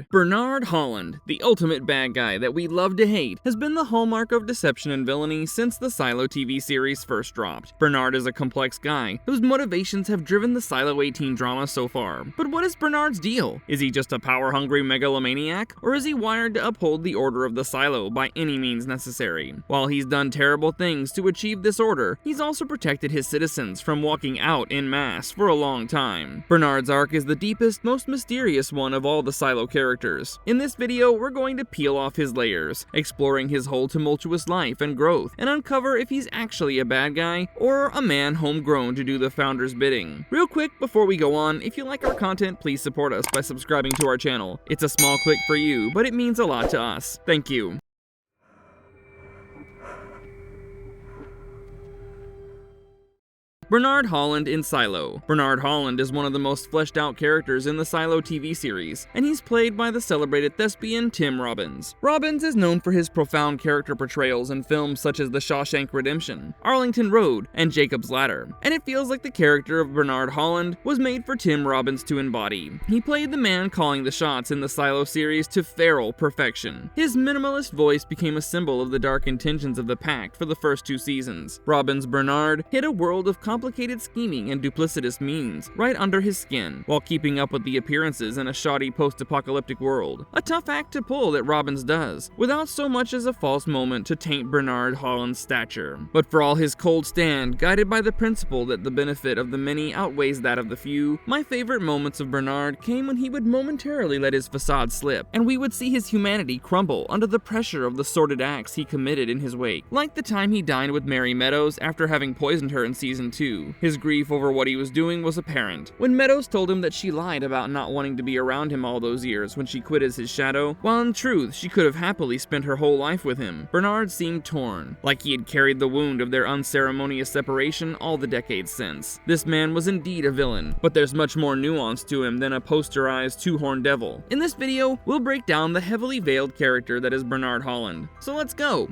Bernard Holland, the ultimate bad guy that we love to hate, has been the hallmark of deception and villainy since the Silo TV series first dropped. Bernard is a complex guy whose motivations have driven the Silo 18 drama so far. But what is Bernard's deal? Is he just a power-hungry megalomaniac, or is he wired to uphold the order of the Silo by any means necessary? While he's done terrible things to achieve this order, he's also protected his citizens from walking out en masse for a long time. Bernard's arc is the deepest, most mysterious one of all the Silo characters. In this video, we're going to peel off his layers, exploring his whole tumultuous life and growth, and uncover if he's actually a bad guy or a man homegrown to do the founder's bidding. Real quick before we go on, if you like our content, please support us by subscribing to our channel. It's a small click for you, but it means a lot to us. Thank you. Bernard Holland in Silo. Bernard Holland is one of the most fleshed out characters in the Silo TV series, and he's played by the celebrated thespian Tim Robbins. Robbins is known for his profound character portrayals in films such as The Shawshank Redemption, Arlington Road, and Jacob's Ladder, and it feels like the character of Bernard Holland was made for Tim Robbins to embody. He played the man calling the shots in the Silo series to feral perfection. His minimalist voice became a symbol of the dark intentions of the Pact for the first 2 seasons. Robbins' Bernard hid a world of complicated scheming and duplicitous means right under his skin, while keeping up with the appearances in a shoddy post-apocalyptic world. A tough act to pull that Robbins does, without so much as a false moment to taint Bernard Holland's stature. But for all his cold stand, guided by the principle that the benefit of the many outweighs that of the few, my favorite moments of Bernard came when he would momentarily let his facade slip, and we would see his humanity crumble under the pressure of the sordid acts he committed in his wake. Like the time he dined with Mary Meadows after having poisoned her in season 2. His grief over what he was doing was apparent. When Meadows told him that she lied about not wanting to be around him all those years when she quit as his shadow, while in truth she could have happily spent her whole life with him, Bernard seemed torn, like he had carried the wound of their unceremonious separation all the decades since. This man was indeed a villain, but there's much more nuance to him than a posterized two-horned devil. In this video, we'll break down the heavily veiled character that is Bernard Holland. So let's go!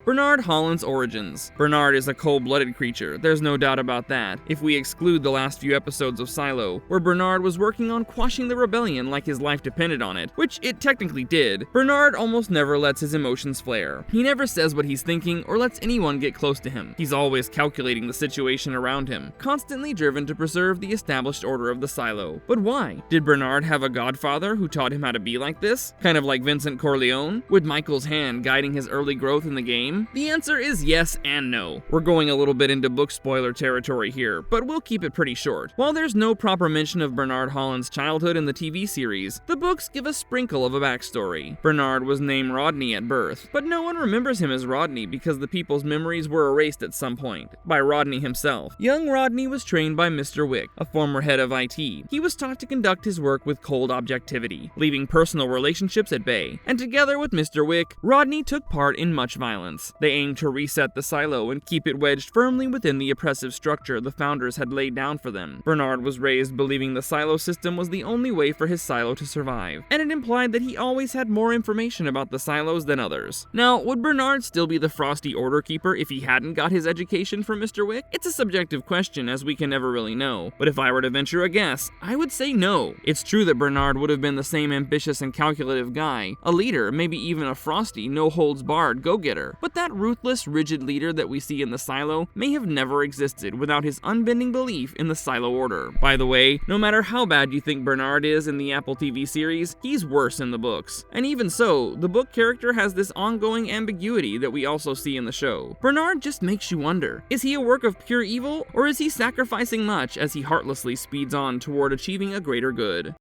Bernard Holland's origins. Bernard is a cold-blooded creature, there's no doubt about that, if we exclude the last few episodes of Silo, where Bernard was working on quashing the rebellion like his life depended on it, which it technically did. Bernard almost never lets his emotions flare. He never says what he's thinking or lets anyone get close to him. He's always calculating the situation around him, constantly driven to preserve the established order of the Silo. But why? Did Bernard have a godfather who taught him how to be like this? Kind of like Vincent Corleone? With Michael's hand guiding his early growth in the game? The answer is yes and no. We're going a little bit into book spoiler territory here, but we'll keep it pretty short. While there's no proper mention of Bernard Holland's childhood in the TV series, the books give a sprinkle of a backstory. Bernard was named Rodney at birth, but no one remembers him as Rodney because the people's memories were erased at some point, by Rodney himself. Young Rodney was trained by Mr. Wick, a former head of IT. He was taught to conduct his work with cold objectivity, leaving personal relationships at bay, and together with Mr. Wick, Rodney took part in much violence. They aimed to reset the Silo and keep it wedged firmly within the oppressive structure the founders had laid down for them. Bernard was raised believing the Silo system was the only way for his Silo to survive, and it implied that he always had more information about the Silos than others. Now, would Bernard still be the Frosty Order Keeper if he hadn't got his education from Mr. Wick? It's a subjective question, as we can never really know, but if I were to venture a guess, I would say no. It's true that Bernard would have been the same ambitious and calculative guy, a leader, maybe even a frosty, no-holds-barred go-getter, but that ruthless, rigid leader that we see in the Silo may have never existed without his unbending belief in the Silo order. By the way, no matter how bad you think Bernard is in the Apple TV series, he's worse in the books. And even so, the book character has this ongoing ambiguity that we also see in the show. Bernard just makes you wonder, is he a work of pure evil, or is he sacrificing much as he heartlessly speeds on toward achieving a greater good?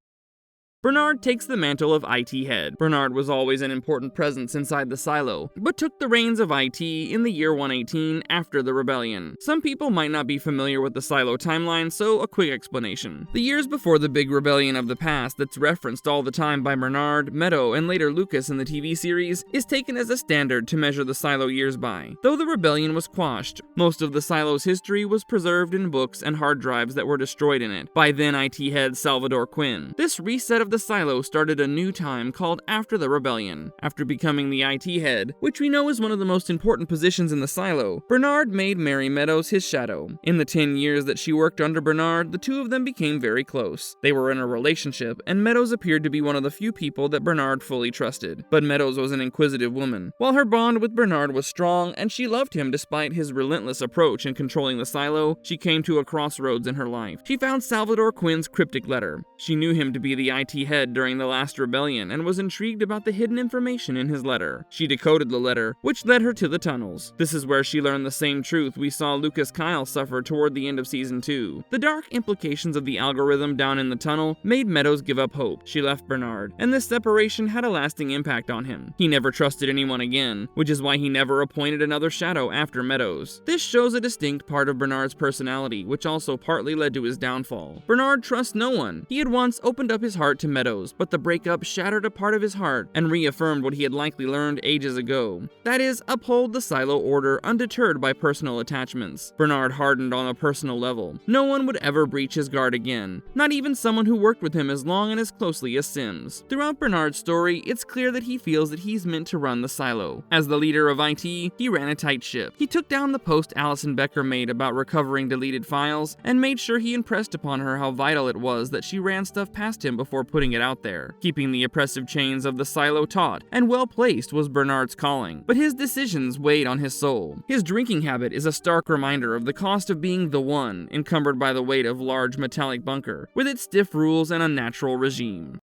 Bernard takes the mantle of IT head. Bernard was always an important presence inside the Silo, but took the reins of IT in the year 118 after the rebellion. Some people might not be familiar with the Silo timeline, so a quick explanation. The years before the big rebellion of the past that's referenced all the time by Bernard, Meadow, and later Lucas in the TV series is taken as a standard to measure the Silo years by. Though the rebellion was quashed, most of the Silo's history was preserved in books and hard drives that were destroyed in it by then IT head Salvador Quinn. This reset of the the silo started a new time called After the Rebellion. After becoming the IT head, which we know is one of the most important positions in the silo, Bernard made Mary Meadows his shadow. In the 10 years that she worked under Bernard, the two of them became very close. They were in a relationship, and Meadows appeared to be one of the few people that Bernard fully trusted. But Meadows was an inquisitive woman. While her bond with Bernard was strong, and she loved him despite his relentless approach in controlling the silo, she came to a crossroads in her life. She found Salvador Quinn's cryptic letter. She knew him to be the IT head during the last rebellion and was intrigued about the hidden information in his letter. She decoded the letter, which led her to the tunnels. This is where she learned the same truth we saw Lucas Kyle suffer toward the end of Season 2. The dark implications of the algorithm down in the tunnel made Meadows give up hope. She left Bernard, and this separation had a lasting impact on him. He never trusted anyone again, which is why he never appointed another shadow after Meadows. This shows a distinct part of Bernard's personality, which also partly led to his downfall. Bernard trusts no one. He had once opened up his heart to Meadows, but the breakup shattered a part of his heart and reaffirmed what he had likely learned ages ago. That is, uphold the silo order undeterred by personal attachments. Bernard hardened on a personal level. No one would ever breach his guard again, not even someone who worked with him as long and as closely as Sims. Throughout Bernard's story, it's clear that he feels that he's meant to run the silo. As the leader of IT, he ran a tight ship. He took down the post Allison Becker made about recovering deleted files and made sure he impressed upon her how vital it was that she ran stuff past him before putting it out there. Keeping the oppressive chains of the silo taut and well-placed was Bernard's calling, but his decisions weighed on his soul. His drinking habit is a stark reminder of the cost of being the one, encumbered by the weight of large metallic bunker, with its stiff rules and unnatural regime.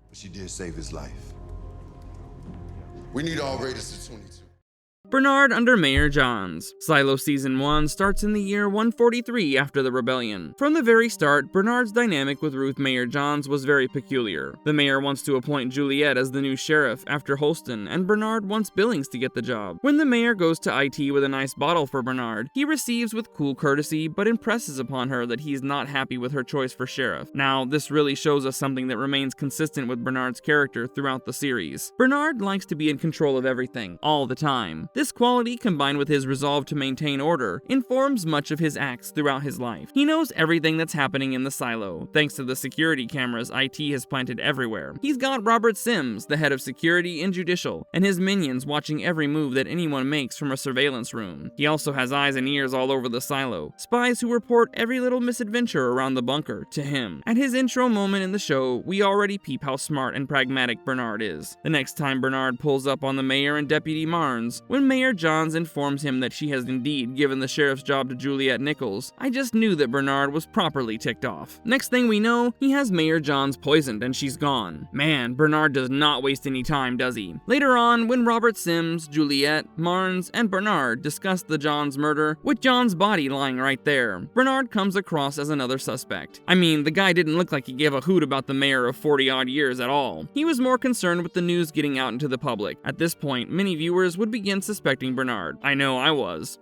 But she did save his life. We need all Raiders to 22. Bernard under Mayor Johns. Silo Season 1 starts in the year 143 after the rebellion. From the very start, Bernard's dynamic with Ruth Mayor Johns was very peculiar. The mayor wants to appoint Juliet as the new sheriff after Holston, and Bernard wants Billings to get the job. When the mayor goes to IT with a nice bottle for Bernard, he receives with cool courtesy, but impresses upon her that he's not happy with her choice for sheriff. Now, this really shows us something that remains consistent with Bernard's character throughout the series. Bernard likes to be in control of everything, all the time. This quality, combined with his resolve to maintain order, informs much of his acts throughout his life. He knows everything that's happening in the silo, thanks to the security cameras IT has planted everywhere. He's got Robert Sims, the head of security and judicial, and his minions watching every move that anyone makes from a surveillance room. He also has eyes and ears all over the silo, spies who report every little misadventure around the bunker to him. At his intro moment in the show, we already peep how smart and pragmatic Bernard is. The next time Bernard pulls up on the mayor and Deputy Marnes, when Mayor Johns informs him that she has indeed given the sheriff's job to Juliet Nichols, I just knew that Bernard was properly ticked off. Next thing we know, he has Mayor Johns poisoned and she's gone. Man, Bernard does not waste any time, does he? Later on, when Robert Sims, Juliet, Marnes, and Bernard discuss the Johns murder, with John's body lying right there, Bernard comes across as another suspect. I mean, the guy didn't look like he gave a hoot about the mayor of 40-odd years at all. He was more concerned with the news getting out into the public. At this point, many viewers would begin suspecting Bernard. I know I was.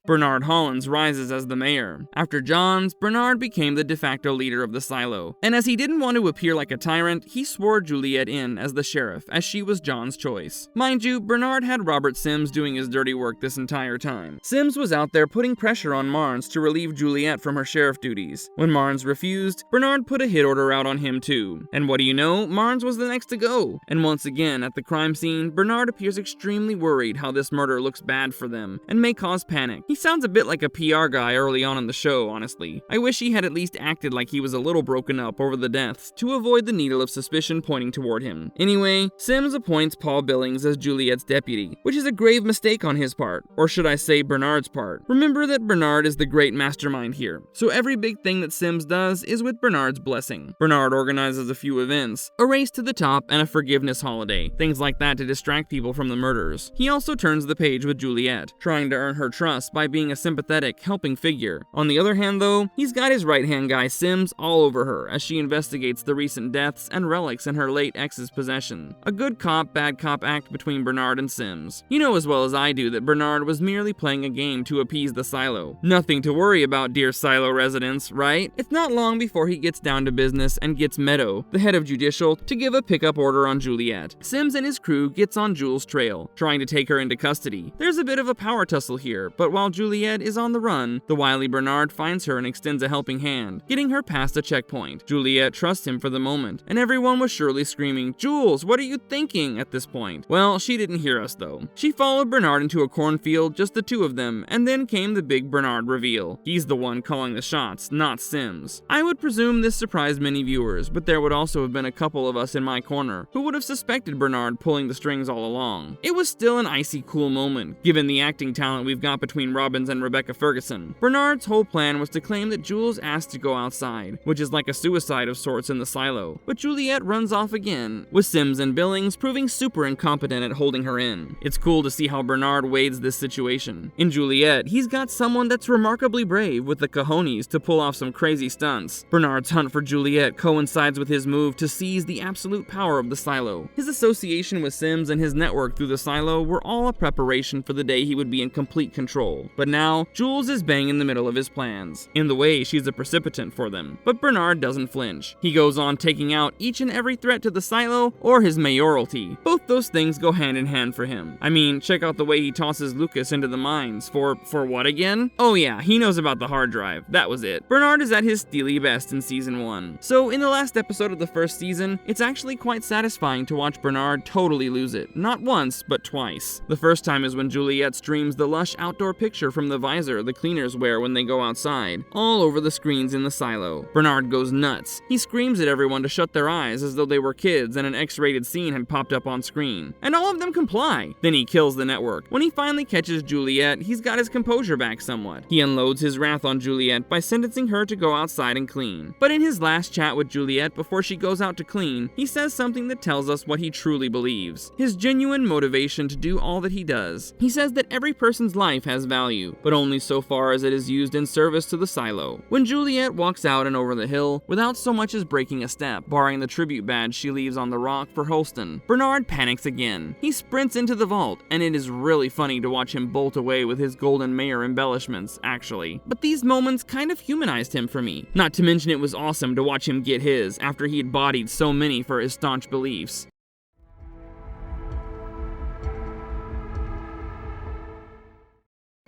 Bernard Hollins rises as the mayor. After Johns, Bernard became the de facto leader of the silo, and as he didn't want to appear like a tyrant, he swore Juliet in as the sheriff, as she was John's choice. Mind you, Bernard had Robert Sims doing his dirty work this entire time. Sims was out there putting pressure on Marnes to relieve Juliet from her sheriff duties. When Marnes refused, Bernard put a hit order out on him too. And what do you know, Marnes was the next to go. And once again, at the crime scene, Bernard appears extremely worried how this murder looks bad for them, and may cause panic. He sounds a bit like a PR guy early on in the show, honestly. I wish he had at least acted like he was a little broken up over the deaths to avoid the needle of suspicion pointing toward him. Anyway, Sims appoints Paul Billings as Juliet's deputy, which is a grave mistake on his part, or should I say Bernard's part. Remember that Bernard is the great mastermind here, so every big thing that Sims does is with Bernard's blessing. Bernard organizes a few events, a race to the top, and a forgiveness holiday, things like that to distract people from the murders. He also turns the page with Juliet, trying to earn her trust by being a sympathetic, helping figure. On the other hand though, he's got his right-hand guy Sims all over her as she investigates the recent deaths and relics in her late ex's possession. A good cop, bad cop act between Bernard and Sims. You know as well as I do that Bernard was merely playing a game to appease the silo. Nothing to worry about, dear silo residents, right? It's not long before he gets down to business and gets Meadow, the head of judicial, to give a pickup order on Juliet. Sims and his crew gets on Jules' trail, trying to take her into custody. There's a bit of a power tussle here, but while Juliet is on the run, the wily Bernard finds her and extends a helping hand, getting her past a checkpoint. Juliet trusts him for the moment, and everyone was surely screaming, "Jules, what are you thinking?" at this point. Well, she didn't hear us though. She followed Bernard into a cornfield, just the two of them, and then came the big Bernard reveal. He's the one calling the shots, not Sims. I would presume this surprised many viewers, but there would also have been a couple of us in my corner who would have suspected Bernard pulling the strings all along. It was still an icy cool moment, given the acting talent we've got between Robbins and Rebecca Ferguson. Bernard's whole plan was to claim that Jules asked to go outside, which is like a suicide of sorts in the silo, but Juliet runs off again, with Sims and Billings proving super incompetent at holding her in. It's cool to see how Bernard wades this situation. In Juliet, he's got someone that's remarkably brave with the cojones to pull off some crazy stunts. Bernard's hunt for Juliet coincides with his move to seize the absolute power of the silo. His association with Sims and his network through the silo were all a preparation for the day he would be in complete control. But now, Jules is bang in the middle of his plans. In the way, she's a precipitant for them. But Bernard doesn't flinch. He goes on taking out each and every threat to the silo or his mayoralty. Both those things go hand in hand for him. I mean, check out the way he tosses Lucas into the mines. For what again? Oh yeah, he knows about the hard drive. That was it. Bernard is at his steely best in season 1. So in the last episode of the first season, it's actually quite satisfying to watch Bernard totally lose it. Not once, but twice. The first time is when Juliet streams the lush outdoor picture from the visor the cleaners wear when they go outside, all over the screens in the silo. Bernard goes nuts. He screams at everyone to shut their eyes as though they were kids and an X-rated scene had popped up on screen. And all of them comply. Then he kills the network. When he finally catches Juliet, he's got his composure back somewhat. He unloads his wrath on Juliet by sentencing her to go outside and clean. But in his last chat with Juliet before she goes out to clean, he says something that tells us what he truly believes. His genuine motivation to do all that he does. He says that every person's life has value, but only so far as it is used in service to the silo. When Juliet walks out and over the hill, without so much as breaking a step, barring the tribute badge she leaves on the rock for Holston, Bernard panics again. He sprints into the vault, and it is really funny to watch him bolt away with his golden mayor embellishments, actually. But these moments kind of humanized him for me. Not to mention it was awesome to watch him get his, after he had bodied so many for his staunch beliefs.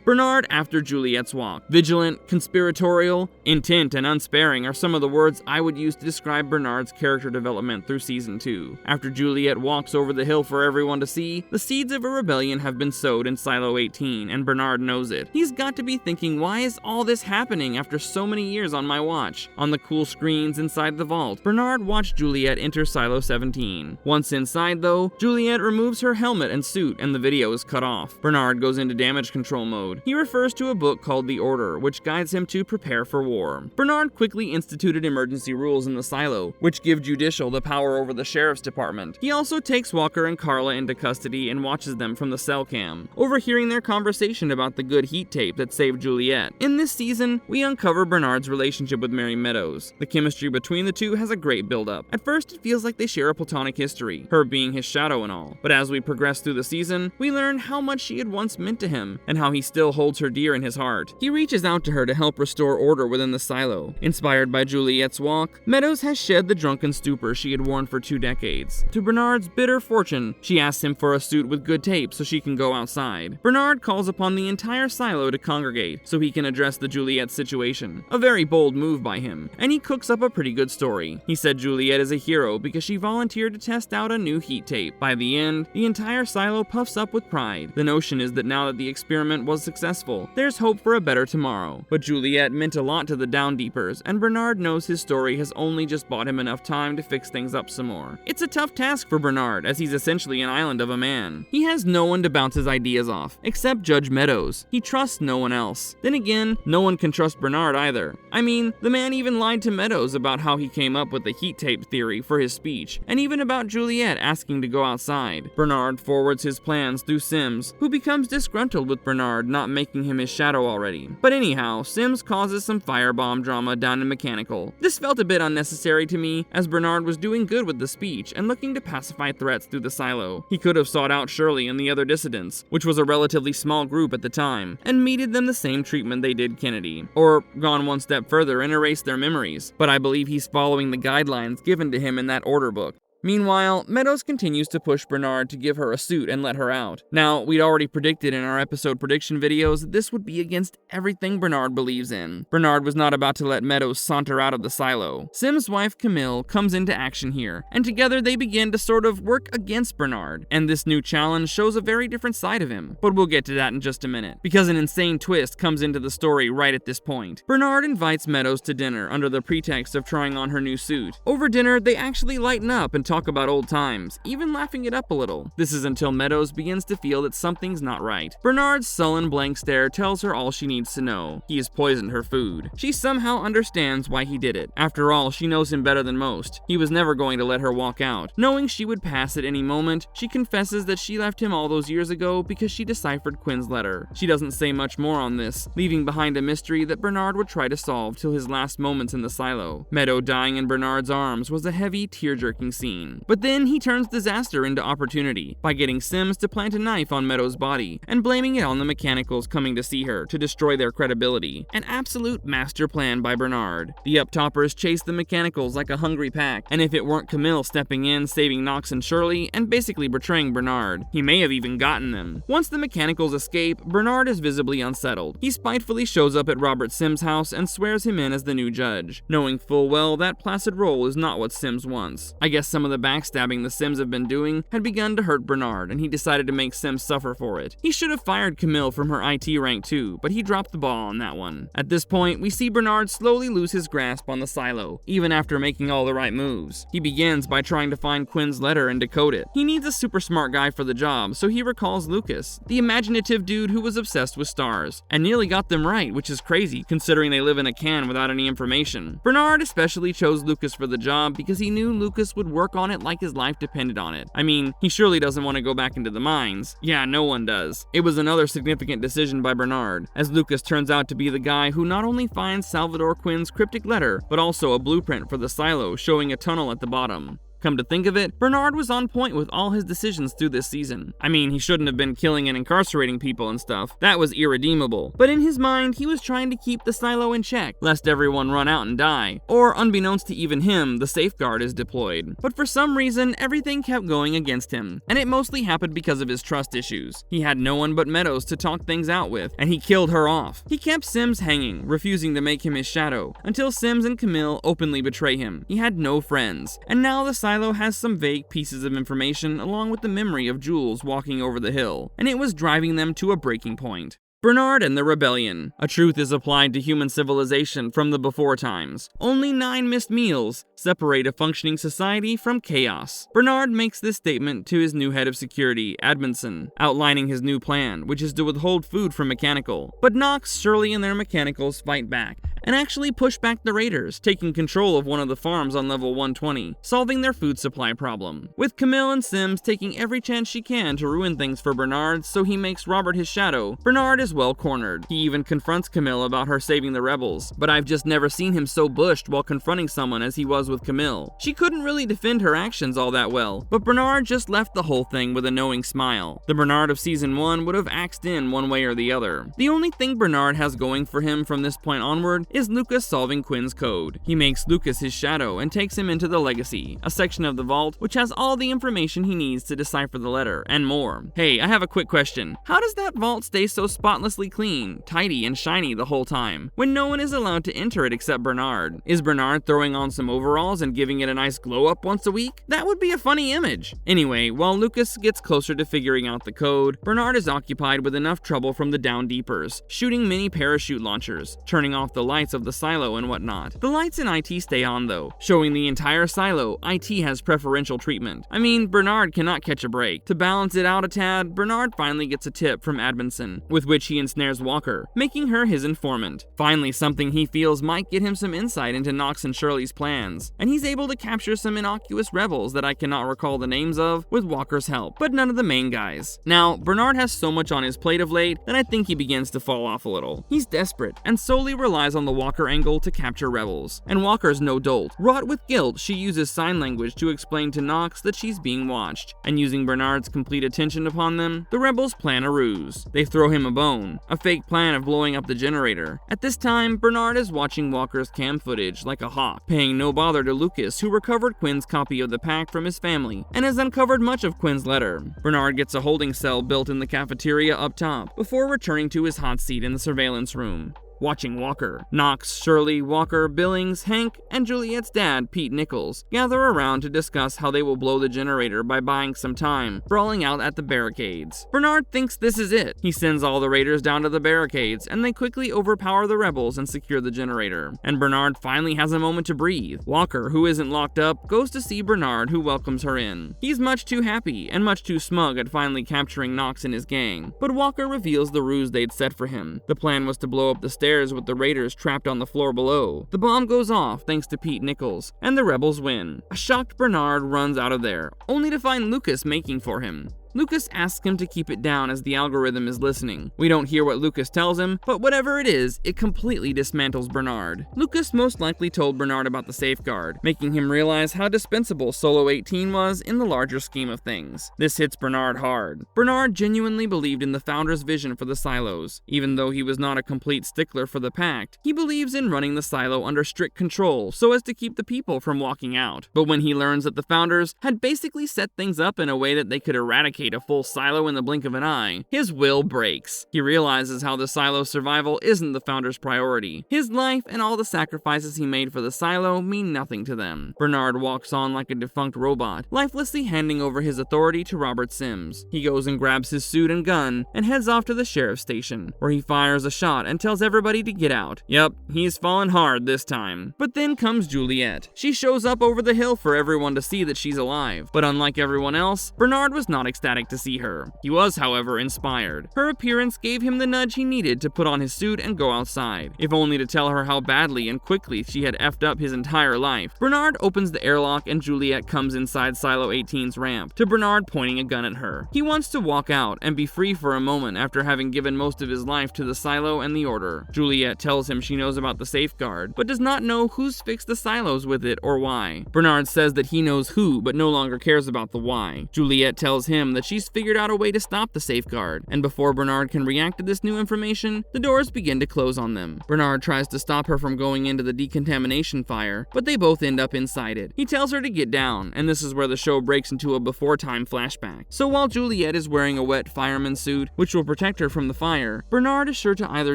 Bernard after Juliet's walk. Vigilant, conspiratorial, intent, and unsparing are some of the words I would use to describe Bernard's character development through season 2. After Juliet walks over the hill for everyone to see, the seeds of a rebellion have been sowed in Silo 18, and Bernard knows it. He's got to be thinking, why is all this happening after so many years on my watch? On the cool screens inside the vault, Bernard watched Juliet enter Silo 17. Once inside though, Juliet removes her helmet and suit, and the video is cut off. Bernard goes into damage control mode. He refers to a book called The Order, which guides him to prepare for war. Bernard quickly instituted emergency rules in the silo, which give Judicial the power over the sheriff's department. He also takes Walker and Carla into custody and watches them from the cell cam, overhearing their conversation about the good heat tape that saved Juliet. In this season, we uncover Bernard's relationship with Mary Meadows. The chemistry between the two has a great build-up. At first, it feels like they share a platonic history, her being his shadow and all. But as we progress through the season, we learn how much she had once meant to him, and how he still holds her dear in his heart. He reaches out to her to help restore order within the silo. Inspired by Juliet's walk, Meadows has shed the drunken stupor she had worn for 2 decades. To Bernard's bitter fortune, she asks him for a suit with good tape so she can go outside. Bernard calls upon the entire silo to congregate so he can address the Juliet situation. A very bold move by him, and he cooks up a pretty good story. He said Juliet is a hero because she volunteered to test out a new heat tape. By the end, the entire silo puffs up with pride. The notion is that now that the experiment was successful, there's hope for a better tomorrow. But Juliet meant a lot to the Down Deepers, and Bernard knows his story has only just bought him enough time to fix things up some more. It's a tough task for Bernard, as he's essentially an island of a man. He has no one to bounce his ideas off, except Judge Meadows. He trusts no one else. Then again, no one can trust Bernard either. I mean, the man even lied to Meadows about how he came up with the heat tape theory for his speech, and even about Juliet asking to go outside. Bernard forwards his plans through Sims, who becomes disgruntled with Bernard not making him his shadow already. But anyhow, Sims causes some firebomb drama down in Mechanical. This felt a bit unnecessary to me, as Bernard was doing good with the speech and looking to pacify threats through the silo. He could have sought out Shirley and the other dissidents, which was a relatively small group at the time, and meted them the same treatment they did Kennedy, or gone one step further and erased their memories. But I believe he's following the guidelines given to him in that order book. Meanwhile, Meadows continues to push Bernard to give her a suit and let her out. Now, we'd already predicted in our episode prediction videos that this would be against everything Bernard believes in. Bernard was not about to let Meadows saunter out of the silo. Sim's wife Camille comes into action here, and together they begin to sort of work against Bernard, and this new challenge shows a very different side of him, but we'll get to that in just a minute, because an insane twist comes into the story right at this point. Bernard invites Meadows to dinner under the pretext of trying on her new suit. Over dinner, they actually lighten up and talk about old times, even laughing it up a little. This is until Meadows begins to feel that something's not right. Bernard's sullen blank stare tells her all she needs to know. He has poisoned her food. She somehow understands why he did it. After all, she knows him better than most. He was never going to let her walk out. Knowing she would pass at any moment, she confesses that she left him all those years ago because she deciphered Quinn's letter. She doesn't say much more on this, leaving behind a mystery that Bernard would try to solve till his last moments in the silo. Meadow dying in Bernard's arms was a heavy, tear-jerking scene. But then he turns disaster into opportunity by getting Sims to plant a knife on Meadow's body and blaming it on the mechanicals coming to see her to destroy their credibility. An absolute master plan by Bernard. The up-toppers chase the mechanicals like a hungry pack, and if it weren't Camille stepping in, saving Knox and Shirley, and basically betraying Bernard, he may have even gotten them. Once the mechanicals escape, Bernard is visibly unsettled. He spitefully shows up at Robert Sims' house and swears him in as the new judge, knowing full well that placid role is not what Sims wants. I guess some of the backstabbing the Sims have been doing had begun to hurt Bernard, and he decided to make Sims suffer for it. He should have fired Camille from her IT rank too, but he dropped the ball on that one. At this point, we see Bernard slowly lose his grasp on the silo, even after making all the right moves. He begins by trying to find Quinn's letter and decode it. He needs a super smart guy for the job, so he recalls Lucas, the imaginative dude who was obsessed with stars, and nearly got them right, which is crazy considering they live in a can without any information. Bernard especially chose Lucas for the job because he knew Lucas would work on it like his life depended on it. I mean, he surely doesn't want to go back into the mines. Yeah, no one does. It was another significant decision by Bernard, as Lucas turns out to be the guy who not only finds Salvador Quinn's cryptic letter, but also a blueprint for the silo showing a tunnel at the bottom. Come to think of it, Bernard was on point with all his decisions through this season. I mean, he shouldn't have been killing and incarcerating people and stuff. That was irredeemable. But in his mind, he was trying to keep the silo in check, lest everyone run out and die. Or, unbeknownst to even him, the safeguard is deployed. But for some reason, everything kept going against him, and it mostly happened because of his trust issues. He had no one but Meadows to talk things out with, and he killed her off. He kept Sims hanging, refusing to make him his shadow, until Sims and Camille openly betray him. He had no friends, and now the silo has some vague pieces of information along with the memory of Jules walking over the hill, and it was driving them to a breaking point. Bernard and the Rebellion. A truth is applied to human civilization from the before times. Only 9 missed meals separate a functioning society from chaos. Bernard makes this statement to his new head of security, Admonson, outlining his new plan, which is to withhold food from Mechanical. But Knox, Shirley, and their Mechanicals fight back, and actually push back the raiders, taking control of one of the farms on level 120, solving their food supply problem. With Camille and Sims taking every chance she can to ruin things for Bernard so he makes Robert his shadow, Bernard is well cornered. He even confronts Camille about her saving the rebels, but I've just never seen him so bushed while confronting someone as he was with Camille. She couldn't really defend her actions all that well, but Bernard just left the whole thing with a knowing smile. The Bernard of Season 1 would have axed in one way or the other. The only thing Bernard has going for him from this point onward is Lucas solving Quinn's code. He makes Lucas his shadow and takes him into the Legacy, a section of the vault which has all the information he needs to decipher the letter, and more. Hey, I have a quick question. How does that vault stay so spotlessly clean, tidy, and shiny the whole time, when no one is allowed to enter it except Bernard? Is Bernard throwing on some overalls and giving it a nice glow up once a week? That would be a funny image. Anyway, while Lucas gets closer to figuring out the code, Bernard is occupied with enough trouble from the Down Deepers, shooting mini parachute launchers, turning off the lights of the silo and whatnot. The lights in IT stay on though, showing the entire silo IT has preferential treatment. I mean, Bernard cannot catch a break. To balance it out a tad, Bernard finally gets a tip from Admonson, with which he ensnares Walker, making her his informant. Finally, something he feels might get him some insight into Knox and Shirley's plans, and he's able to capture some innocuous rebels that I cannot recall the names of with Walker's help, but none of the main guys. Now, Bernard has so much on his plate of late that I think he begins to fall off a little. He's desperate and solely relies on the Walker angle to capture rebels. And Walker's no dolt. Wrought with guilt, she uses sign language to explain to Knox that she's being watched, and using Bernard's complete attention upon them, the rebels plan a ruse. They throw him a bone, a fake plan of blowing up the generator. At this time, Bernard is watching Walker's cam footage like a hawk, paying no bother to Lucas, who recovered Quinn's copy of the pact from his family, and has uncovered much of Quinn's letter. Bernard gets a holding cell built in the cafeteria up top, before returning to his hot seat in the surveillance room, watching Walker. Knox, Shirley, Walker, Billings, Hank, and Juliet's dad, Pete Nichols, gather around to discuss how they will blow the generator by buying some time, brawling out at the barricades. Bernard thinks this is it. He sends all the raiders down to the barricades, and they quickly overpower the rebels and secure the generator. And Bernard finally has a moment to breathe. Walker, who isn't locked up, goes to see Bernard, who welcomes her in. He's much too happy, and much too smug at finally capturing Knox and his gang. But Walker reveals the ruse they'd set for him. The plan was to blow up the stairs with the raiders trapped on the floor below. The bomb goes off thanks to Pete Nichols, and the rebels win. A shocked Bernard runs out of there, only to find Lucas making for him. Lucas asks him to keep it down as the algorithm is listening. We don't hear what Lucas tells him, but whatever it is, it completely dismantles Bernard. Lucas most likely told Bernard about the safeguard, making him realize how dispensable Solo 18 was in the larger scheme of things. This hits Bernard hard. Bernard genuinely believed in the Founder's vision for the silos. Even though he was not a complete stickler for the pact, he believes in running the silo under strict control so as to keep the people from walking out. But when he learns that the Founders had basically set things up in a way that they could eradicate a full silo in the blink of an eye, his will breaks. He realizes how the silo's survival isn't the Founder's priority. His life and all the sacrifices he made for the silo mean nothing to them. Bernard walks on like a defunct robot, lifelessly handing over his authority to Robert Sims. He goes and grabs his suit and gun and heads off to the sheriff's station, where he fires a shot and tells everybody to get out. Yep, he's fallen hard this time. But then comes Juliet. She shows up over the hill for everyone to see that she's alive. But unlike everyone else, Bernard was not ecstatic to see her. He was, however, inspired. Her appearance gave him the nudge he needed to put on his suit and go outside, if only to tell her how badly and quickly she had effed up his entire life. Bernard opens the airlock and Juliet comes inside Silo 18's ramp, to Bernard pointing a gun at her. He wants to walk out and be free for a moment after having given most of his life to the silo and the order. Juliet tells him she knows about the safeguard, but does not know who's fixed the silos with it or why. Bernard says that he knows who, but no longer cares about the why. Juliet tells him that she's figured out a way to stop the safeguard, and before Bernard can react to this new information, the doors begin to close on them. Bernard tries to stop her from going into the decontamination fire, but they both end up inside it. He tells her to get down, and this is where the show breaks into a before-time flashback. So while Juliet is wearing a wet fireman suit, which will protect her from the fire, Bernard is sure to either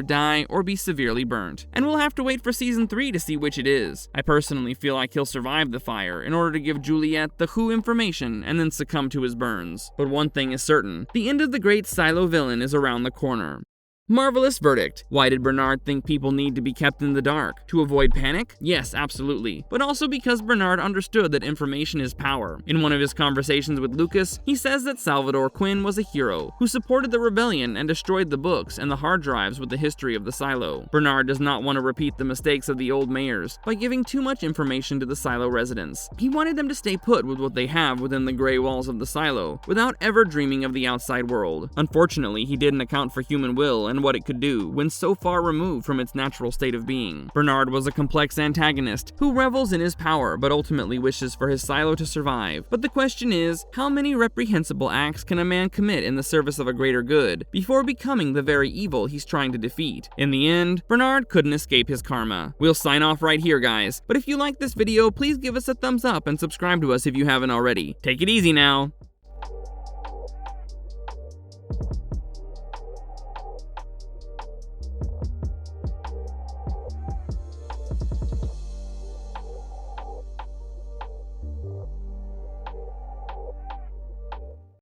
die or be severely burnt. And we'll have to wait for season 3 to see which it is. I personally feel like he'll survive the fire in order to give Juliet the who information and then succumb to his burns. But one thing is certain, the end of the great silo villain is around the corner. Marvelous verdict. Why did Bernard think people need to be kept in the dark? To avoid panic? Yes, absolutely. But also because Bernard understood that information is power. In one of his conversations with Lucas, he says that Salvador Quinn was a hero who supported the rebellion and destroyed the books and the hard drives with the history of the silo. Bernard does not want to repeat the mistakes of the old mayors by giving too much information to the silo residents. He wanted them to stay put with what they have within the gray walls of the silo, without ever dreaming of the outside world. Unfortunately, he didn't account for human will and what it could do when so far removed from its natural state of being. Bernard was a complex antagonist who revels in his power but ultimately wishes for his silo to survive. But the question is, how many reprehensible acts can a man commit in the service of a greater good before becoming the very evil he's trying to defeat? In the end, Bernard couldn't escape his karma. We'll sign off right here, guys, but if you like this video, please give us a thumbs up and subscribe to us if you haven't already. Take it easy now.